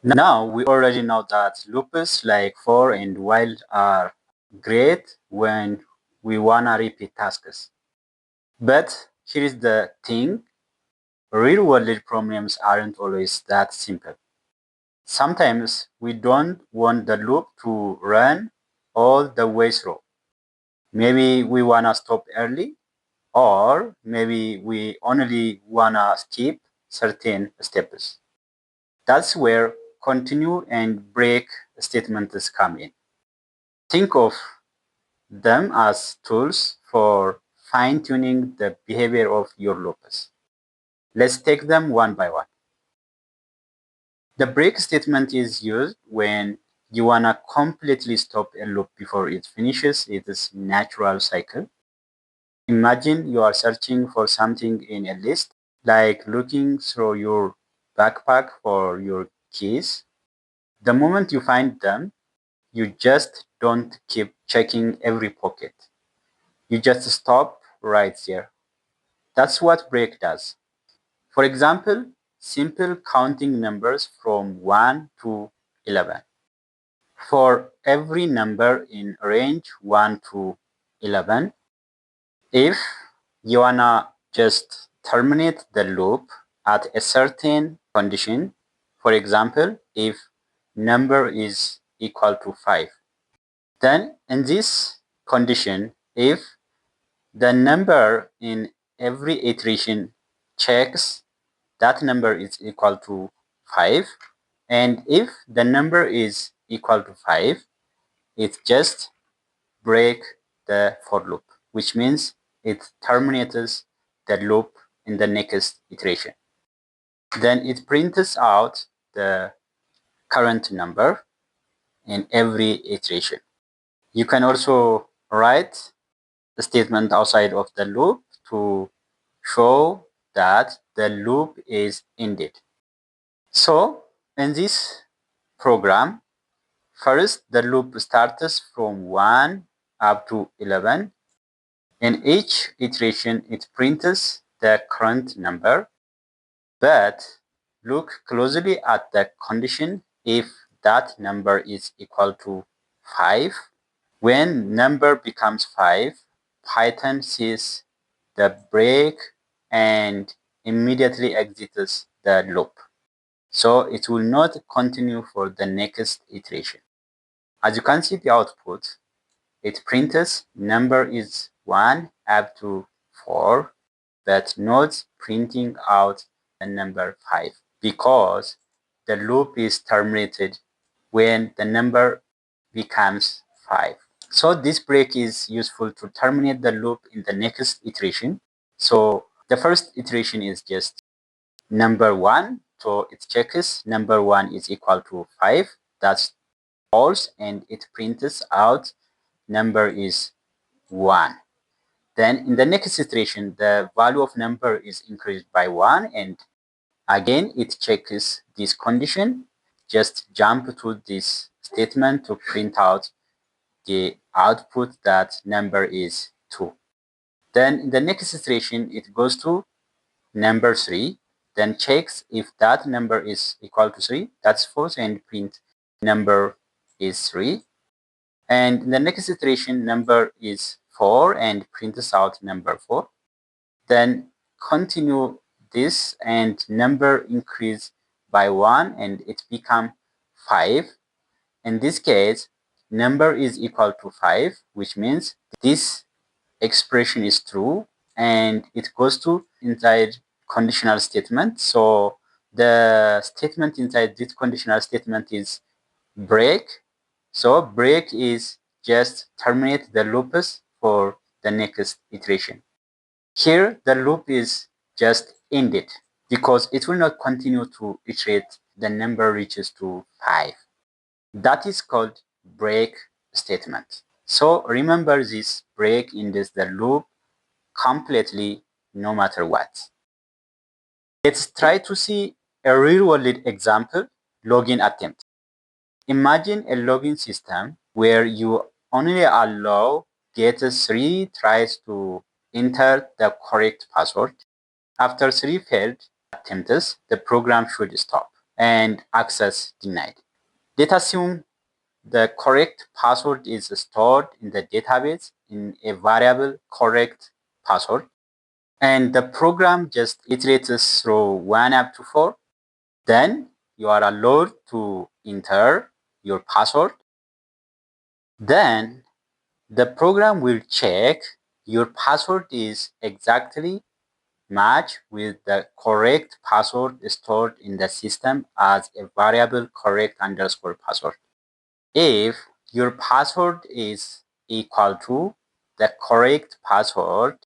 Now we already know that loops like for and while are great when we wanna repeat tasks. But here is the thing, real world problems aren't always that simple. Sometimes we don't want the loop to run all the way through. Maybe we wanna stop early, or maybe we only wanna skip certain steps. That's where continue and break statements come in. Think of them as tools for fine-tuning the behavior of your loops. Let's take them one by one. The break statement is used when you wanna completely stop a loop before it finishes its natural cycle. Imagine you are searching for something in a list, like looking through your backpack for your keys. The moment you find them, you just don't keep checking every pocket. You just stop right there. That's what break does. For example, simple counting numbers from 1 to 11. For every number in range 1 to 11, if you wanna just terminate the loop at a certain condition, for example, if number is equal to 5, then in this condition, if the number in every iteration checks that number is equal to 5, and if the number is equal to 5, it just break the for loop, which means it terminates the loop in the next iteration. Then it prints out the current number in every iteration. You can also write the statement outside of the loop to show that the loop is ended. So in this program, first the loop starts from 1 up to 11. In each iteration, it prints the current number, but look closely at the condition if that number is equal to 5. When number becomes 5, Python sees the break and immediately exits the loop. So it will not continue for the next iteration. As you can see the output, it prints number is 1 up to 4, but not printing out the number 5 because the loop is terminated when the number becomes 5. So this break is useful to terminate the loop in the next iteration. So the first iteration is just number 1. So it checks number 1 is equal to 5. That's false, and it prints out number is 1. Then in the next iteration, the value of number is increased by 1, and again it checks this condition. Just jump to this statement to print out the output that number is 2. Then in the next iteration, it goes to number 3, then checks if that number is equal to 3, that's false, and print number is 3. And in the next iteration, number is 4 and prints out number 4. Then continue this and number increase by 1 and it become 5. In this case, number is equal to 5, which means this expression is true, and it goes to inside conditional statement. So the statement inside this conditional statement is break. So break is just terminate the loops for the next iteration. Here the loop is just ended because it will not continue to iterate the number reaches to 5. That is called break statement. So remember, this break ends the loop completely no matter what. Let's try to see a real-world example login attempt. Imagine a login system where you only allow gets 3 tries to enter the correct password. After 3 failed attempts, the program should stop. and access denied. Let's assume the correct password is stored in the database in a variable correct password, and the program just iterates through 1 up to 4. Then you are allowed to enter your password. Then the program will check your password is exactly match with the correct password stored in the system as a variable correct underscore password. If your password is equal to the correct password,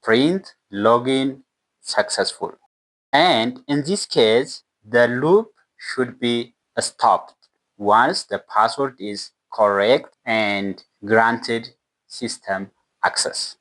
print login successful. And in this case, the loop should be stopped once the password is correct and granted system access.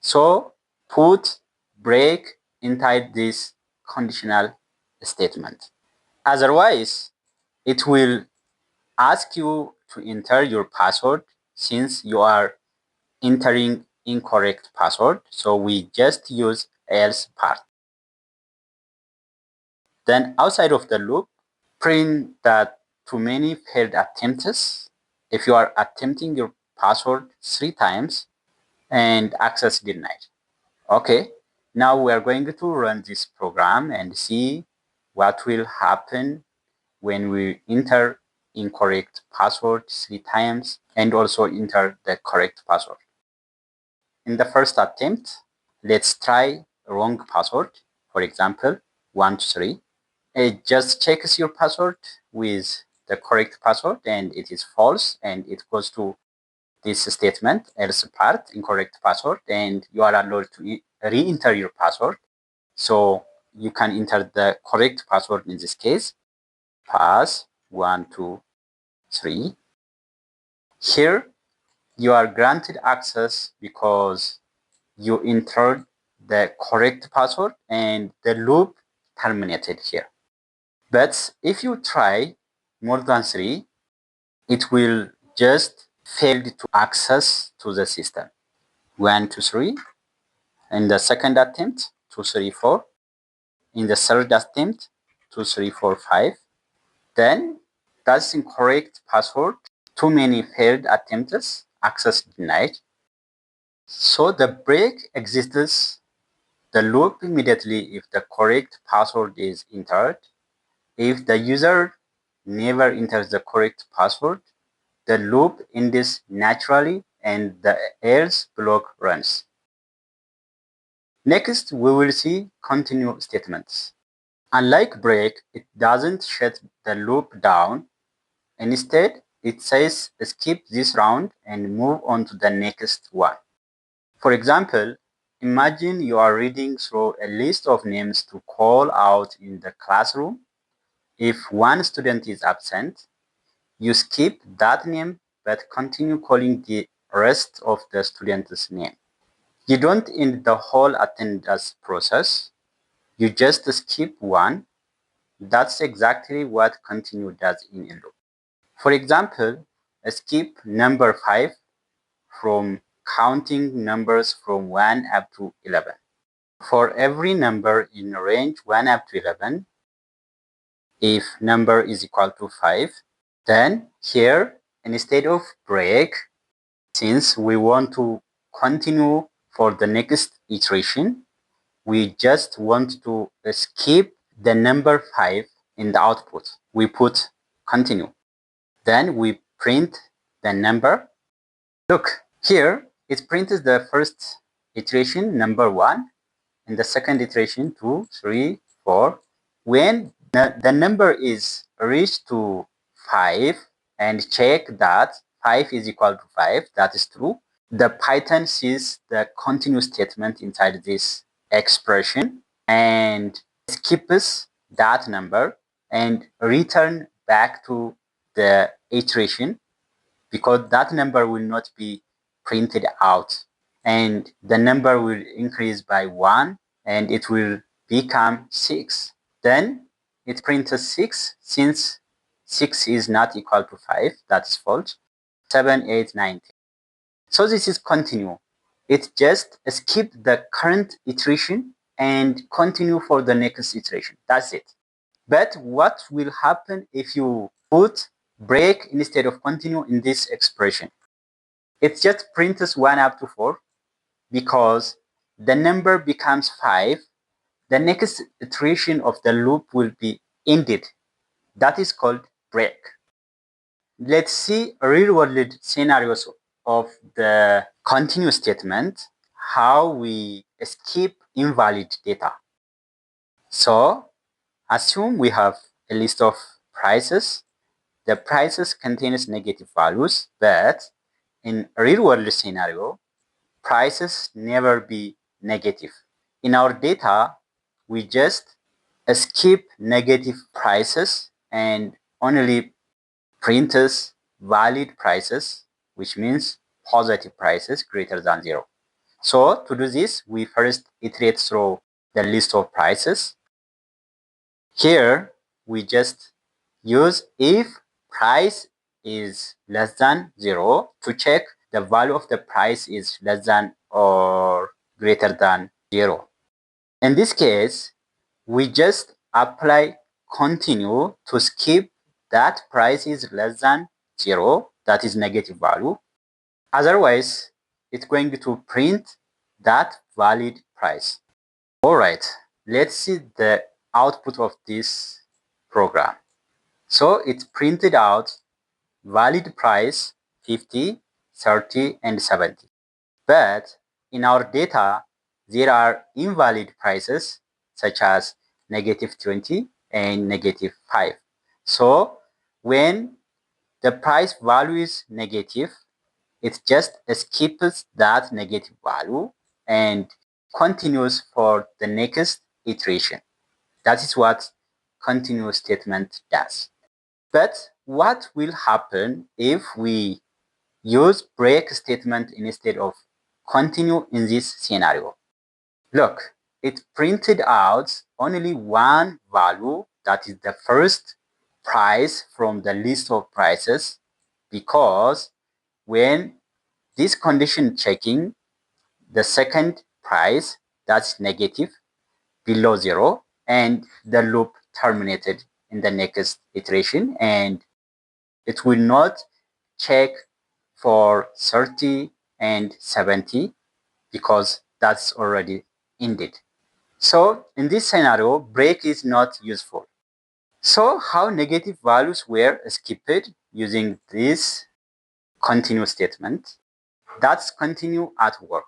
So put break inside this conditional statement. Otherwise, it will ask you to enter your password since you are entering incorrect password. So we just use else part. Then outside of the loop, print that too many failed attempts. If you are attempting your password 3 times and access denied. Okay, now we are going to run this program and see what will happen when we enter incorrect password 3 times and also enter the correct password. In the first attempt, let's try wrong password. For example, 123. It just checks your password with the correct password and it is false and it goes to this statement else part incorrect password and you are allowed to re-enter your password. So you can enter the correct password in this case, pass 123. Here you are granted access because you entered the correct password and the loop terminated here. But if you try more than 3, it will just fail to access to the system. 1, 2, 3. In the second attempt, 2, 3, 4. In the third attempt, 2, 3, 4, 5. Then that's incorrect password. Too many failed attempts, access denied. So the break exists the loop immediately if the correct password is entered. If the user never enters the correct password, the loop ends naturally and the else block runs. Next, we will see continue statements. Unlike break, it doesn't shut the loop down. Instead, it says skip this round and move on to the next one. For example, imagine you are reading through a list of names to call out in the classroom. If one student is absent, you skip that name but continue calling the rest of the student's name. You don't end the whole attendance process. You just skip one. That's exactly what continue does in a loop. For example, skip number 5 from counting numbers from 1 up to 11. For every number in range 1 up to 11, if number is equal to 5, then here instead of break, since we want to continue for the next iteration, we just want to skip the number 5 in the output. We put continue. Then we print the number. Look, here it prints the first iteration, number 1, and the second iteration, 2, 3, 4. When the number is reached to 5 and check that 5 is equal to 5, that is true, the Python sees the continue statement inside this expression and skips that number and return back to the iteration because that number will not be printed out and the number will increase by 1 and it will become 6. Then it prints 6 since 6 is not equal to 5, that's false. 7, 8, 9, 10. So this is continue. It just skip the current iteration and continue for the next iteration. That's it. But what will happen if you put break instead of continue in this expression? It just prints 1 up to 4 because the number becomes 5. The next iteration of the loop will be ended. That is called break. Let's see real world scenarios of the continue statement, how we skip invalid data. So assume we have a list of prices. The prices contains negative values, but in real world scenario, prices never be negative. In our data, we just skip negative prices and only printers valid prices, which means positive prices greater than 0. So to do this, we first iterate through the list of prices. Here, we just use if price is less than 0 to check the value of the price is less than or greater than 0. In this case, we just apply continue to skip that price is less than 0, that is negative value. Otherwise, it's going to print that valid price. All right, let's see the output of this program. So it printed out valid price 50, 30, and 70. But in our data, there are invalid prices such as negative 20 and negative 5. So when the price value is negative, it just skips that negative value and continues for the next iteration. That is what continue statement does. But what will happen if we use break statement instead of continue in this scenario? Look, it printed out only one value, that is the first price from the list of prices, because when this condition checking, the second price that's negative below 0 and the loop terminated in the next iteration, and it will not check for 30 and 70 because that's already ended. So in this scenario, break is not useful. So how negative values were skipped using this continue statement? That's continue at work.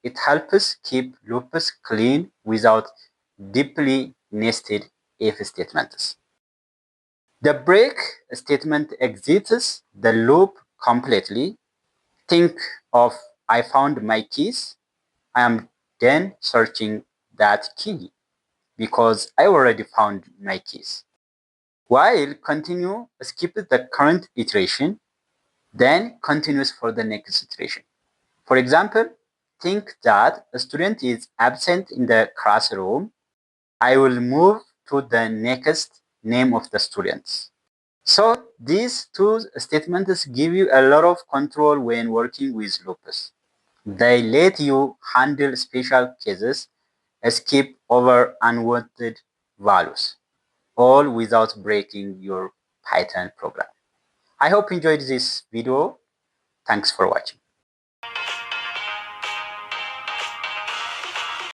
It helps keep loops clean without deeply nested if statements. The break statement exits the loop completely. Think of I found my keys. I am then searching that key because I already found my keys. While continue skips the current iteration, then continues for the next iteration. For example, think that a student is absent in the classroom. I will move to the next name of the students. So these two statements give you a lot of control when working with loops. They let you handle special cases, skip over unwanted values, all without breaking your Python program. I hope you enjoyed this video. Thanks for watching.